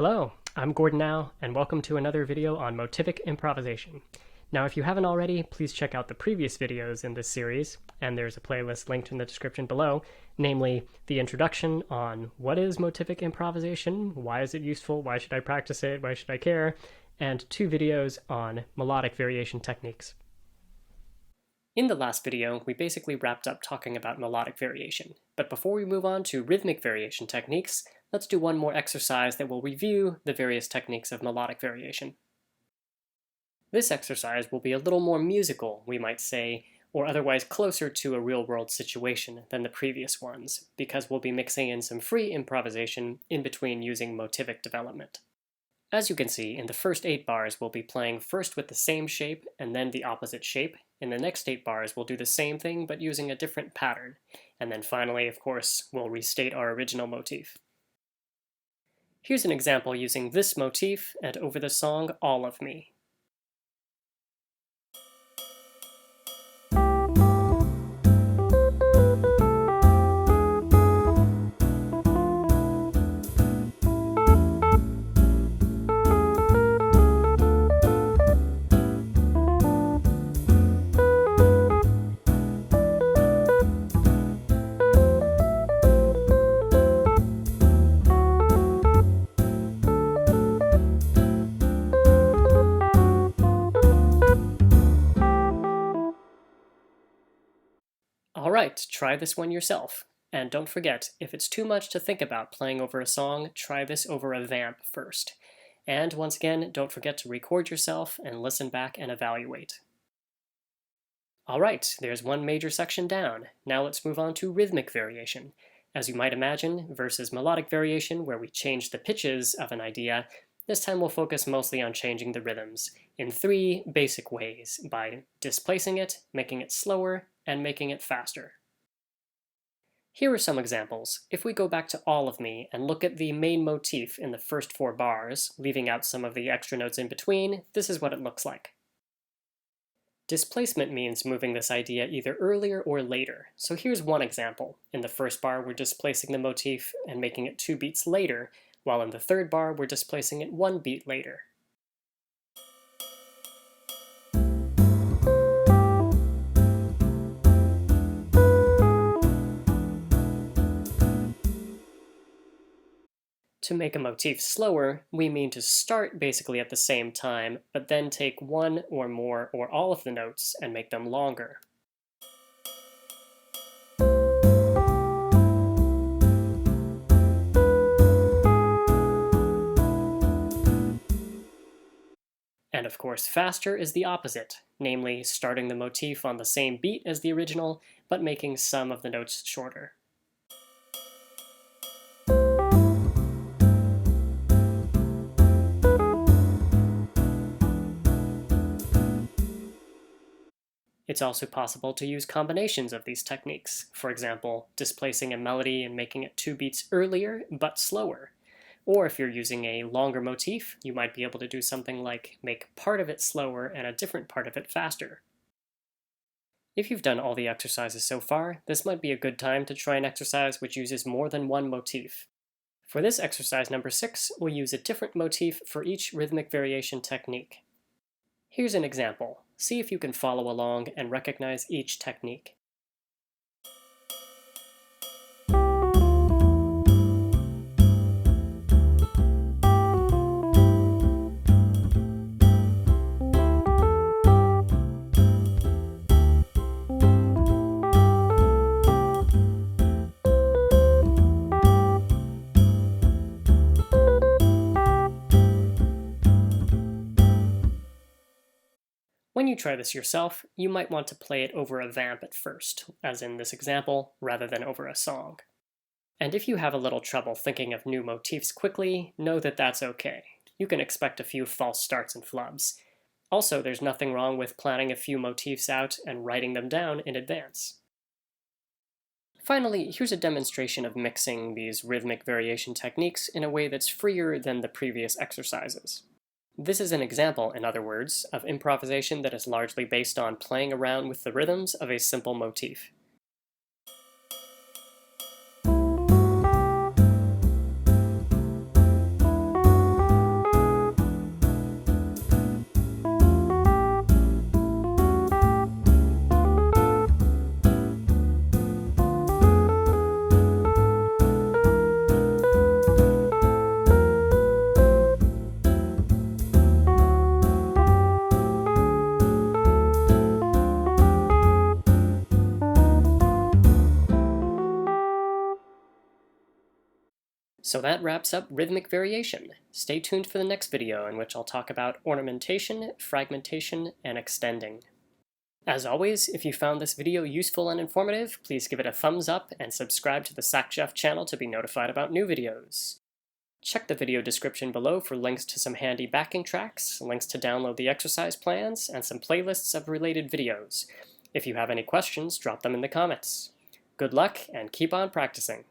Hello, I'm Gordon Now, and welcome to another video on Motivic Improvisation. Now, if you haven't already, please check out the previous videos in this series, and there's a playlist linked in the description below, namely the introduction on what is Motivic Improvisation, why is it useful, why should I practice it, why should I care, and 2 videos on melodic variation techniques. In the last video, we basically wrapped up talking about melodic variation, but before we move on to rhythmic variation techniques, let's do one more exercise that will review the various techniques of melodic variation. This exercise will be a little more musical, we might say, or otherwise closer to a real-world situation than the previous ones, because we'll be mixing in some free improvisation in between using motivic development. As you can see, in the first 8 bars, we'll be playing first with the same shape and then the opposite shape. In the next 8 bars, we'll do the same thing but using a different pattern. And then finally, of course, we'll restate our original motif. Here's an example using this motif and over the song All of Me. Alright, try this one yourself. And don't forget, if it's too much to think about playing over a song, try this over a vamp first. And once again, don't forget to record yourself and listen back and evaluate. Alright, there's one major section down. Now let's move on to rhythmic variation. As you might imagine, versus melodic variation, where we change the pitches of an idea, this time we'll focus mostly on changing the rhythms in 3 basic ways, by displacing it, making it slower, and making it faster. Here are some examples. If we go back to All of Me and look at the main motif in the first 4 bars, leaving out some of the extra notes in between, this is what it looks like. Displacement means moving this idea either earlier or later. So here's one example. In the first bar, we're displacing the motif and making it 2 beats later, while in the 3rd bar, we're displacing it 1 beat later. To make a motif slower, we mean to start basically at the same time, but then take 1 or more or all of the notes and make them longer. And of course, faster is the opposite, namely starting the motif on the same beat as the original, but making some of the notes shorter. It's also possible to use combinations of these techniques, for example, displacing a melody and making it 2 beats earlier but slower. Or if you're using a longer motif, you might be able to do something like make part of it slower and a different part of it faster. If you've done all the exercises so far, this might be a good time to try an exercise which uses more than one motif. For this exercise number 6, we'll use a different motif for each rhythmic variation technique. Here's an example. See if you can follow along and recognize each technique. When you try this yourself, you might want to play it over a vamp at first, as in this example, rather than over a song. And if you have a little trouble thinking of new motifs quickly, know that that's okay. You can expect a few false starts and flubs. Also, there's nothing wrong with planning a few motifs out and writing them down in advance. Finally, here's a demonstration of mixing these rhythmic variation techniques in a way that's freer than the previous exercises. This is an example, in other words, of improvisation that is largely based on playing around with the rhythms of a simple motif. So that wraps up Rhythmic Variation. Stay tuned for the next video in which I'll talk about ornamentation, fragmentation, and extending. As always, if you found this video useful and informative, please give it a thumbs up and subscribe to the SacJEF channel to be notified about new videos. Check the video description below for links to some handy backing tracks, links to download the exercise plans, and some playlists of related videos. If you have any questions, drop them in the comments. Good luck, and keep on practicing!